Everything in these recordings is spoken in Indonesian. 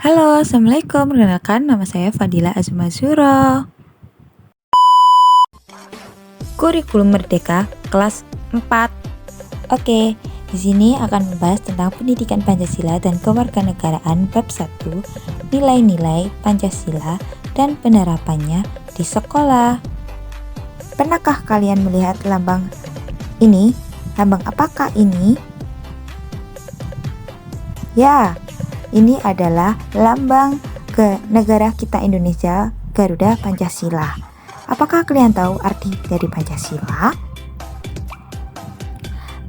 Halo, Assalamualaikum. Perkenalkan, nama saya Fadila Azmazuro. Kurikulum Merdeka kelas 4. Oke, di sini akan membahas tentang pendidikan Pancasila dan kewarganegaraan bab 1, nilai-nilai Pancasila dan penerapannya di sekolah. Pernahkah kalian melihat lambang ini? Lambang apakah ini? Ya, ini adalah lambang ke negara kita Indonesia, Garuda Pancasila. Apakah kalian tahu arti dari Pancasila?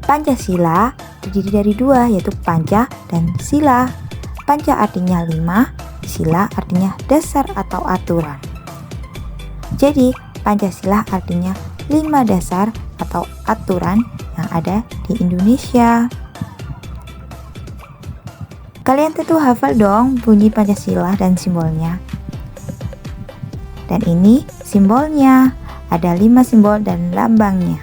Pancasila terdiri dari dua, yaitu panca dan sila. Panca artinya 5, sila artinya dasar atau aturan. Jadi, Pancasila artinya 5 dasar atau aturan yang ada di Indonesia. Kalian tentu hafal dong bunyi Pancasila dan simbolnya. Dan ini simbolnya, ada 5 simbol dan lambangnya.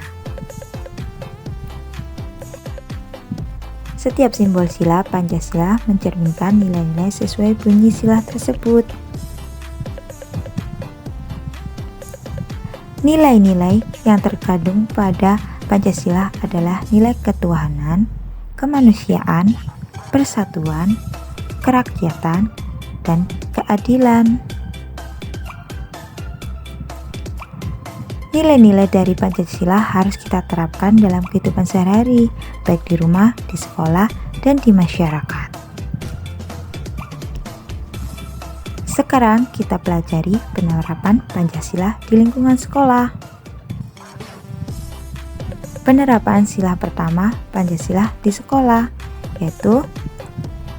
Setiap simbol sila Pancasila mencerminkan nilai-nilai sesuai bunyi sila tersebut. Nilai-nilai yang terkandung pada Pancasila adalah nilai ketuhanan, kemanusiaan, persatuan, kerakyatan, dan keadilan. Nilai-nilai dari Pancasila harus kita terapkan dalam kehidupan sehari-hari, baik di rumah, di sekolah, dan di masyarakat. Sekarang kita pelajari penerapan Pancasila di lingkungan sekolah. Penerapan sila pertama Pancasila di sekolah, yaitu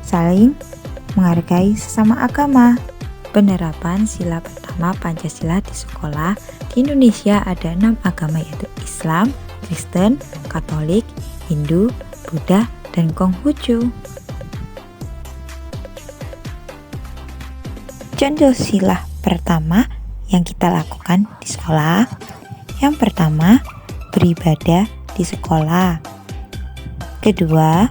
saling menghargai sesama agama. Penerapan sila pertama Pancasila di sekolah di Indonesia ada 6 agama, yaitu Islam, Kristen, Katolik, Hindu, Buddha, dan Konghucu. Contoh sila pertama yang kita lakukan di sekolah. Yang pertama, beribadah di sekolah. Kedua,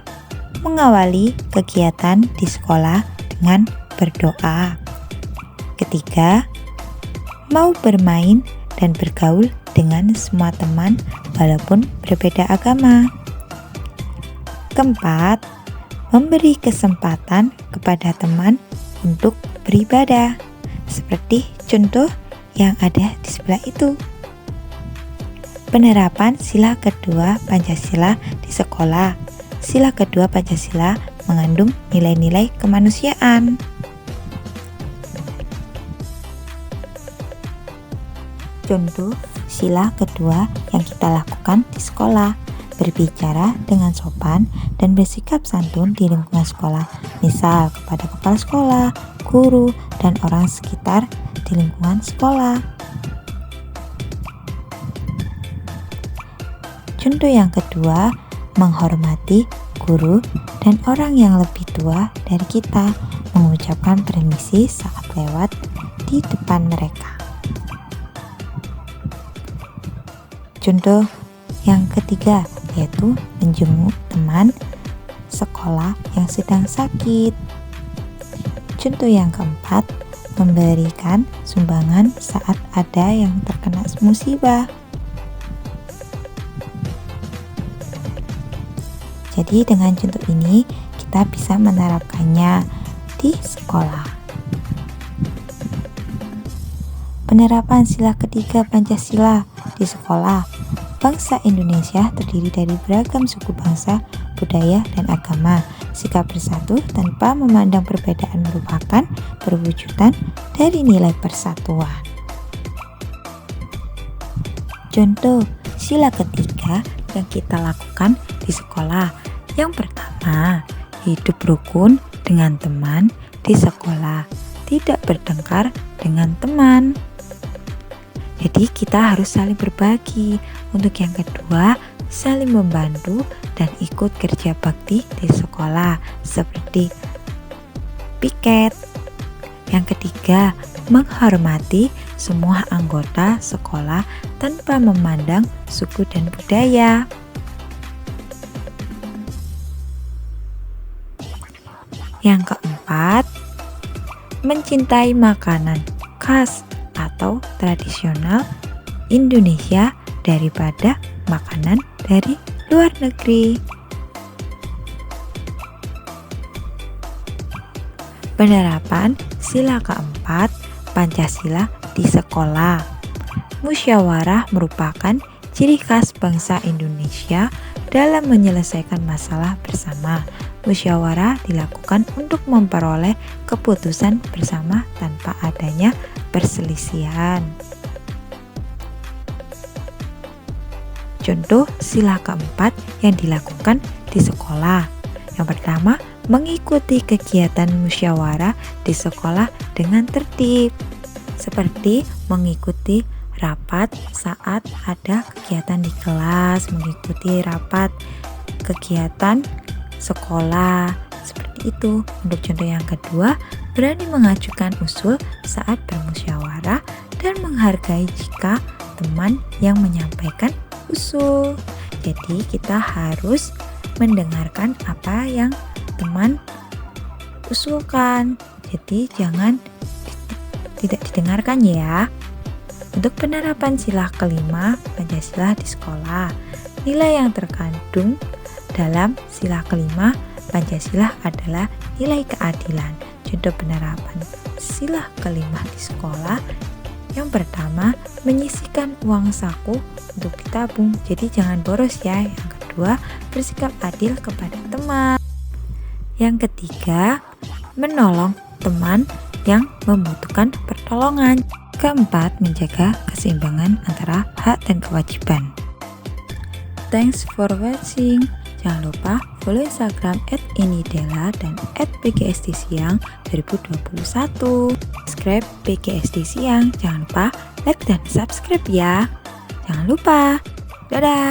mengawali kegiatan di sekolah dengan berdoa. Ketiga, mau bermain dan bergaul dengan semua teman walaupun berbeda agama. Keempat, memberi kesempatan kepada teman untuk beribadah, seperti contoh yang ada di sebelah itu. Penerapan sila kedua Pancasila di sekolah. Sila kedua Pancasila mengandung nilai-nilai kemanusiaan. Contoh sila kedua yang kita lakukan di sekolah: berbicara dengan sopan dan bersikap santun di lingkungan sekolah, misal kepada kepala sekolah, guru, dan orang sekitar di lingkungan sekolah. Contoh yang kedua, menghormati guru dan orang yang lebih tua dari kita, mengucapkan permisi saat lewat di depan mereka. Contoh yang ketiga, yaitu menjenguk teman sekolah yang sedang sakit. Contoh yang keempat, memberikan sumbangan saat ada yang terkena musibah. Jadi dengan contoh ini kita bisa menerapkannya di sekolah. Penerapan sila ketiga Pancasila di sekolah. Bangsa Indonesia terdiri dari beragam suku bangsa, budaya, dan agama. Sikap bersatu tanpa memandang perbedaan merupakan perwujudan dari nilai persatuan. Contoh sila ketiga yang kita lakukan di sekolah. Yang pertama, hidup rukun dengan teman di sekolah, tidak bertengkar dengan teman. Jadi kita harus saling berbagi. Untuk yang kedua, saling membantu dan ikut kerja bakti di sekolah seperti piket. Yang ketiga, menghormati semua anggota sekolah tanpa memandang suku dan budaya. Yang keempat, mencintai makanan khas atau tradisional Indonesia daripada makanan dari luar negeri. Penerapan sila keempat Pancasila di sekolah. Musyawarah merupakan ciri khas bangsa Indonesia dalam menyelesaikan masalah bersama. Musyawarah dilakukan untuk memperoleh keputusan bersama tanpa adanya perselisihan. Contoh sila keempat yang dilakukan di sekolah. Yang pertama, mengikuti kegiatan musyawarah di sekolah dengan tertib, seperti mengikuti rapat saat ada kegiatan di kelas, mengikuti rapat kegiatan sekolah, seperti itu. Untuk contoh yang kedua, berani mengajukan usul saat bermusyawarah dan menghargai jika teman yang menyampaikan usul. Jadi kita harus mendengarkan apa yang teman usulkan. Jadi jangan tidak didengarkan ya. Untuk penerapan sila kelima Pancasila di sekolah, nilai yang terkandung dalam sila kelima Pancasila adalah nilai keadilan. Contoh penerapan sila kelima di sekolah, yang pertama, menyisihkan uang saku untuk ditabung, jadi jangan boros ya. Yang kedua, bersikap adil kepada teman. Yang ketiga, menolong teman yang membutuhkan pertolongan. Keempat, menjaga keseimbangan antara hak dan kewajiban. Thanks for watching. Jangan lupa follow Instagram @inidela dan @pgsdsiang 2021. Subscribe PGSD Siang. Jangan lupa like dan subscribe ya. Jangan lupa. Dadah.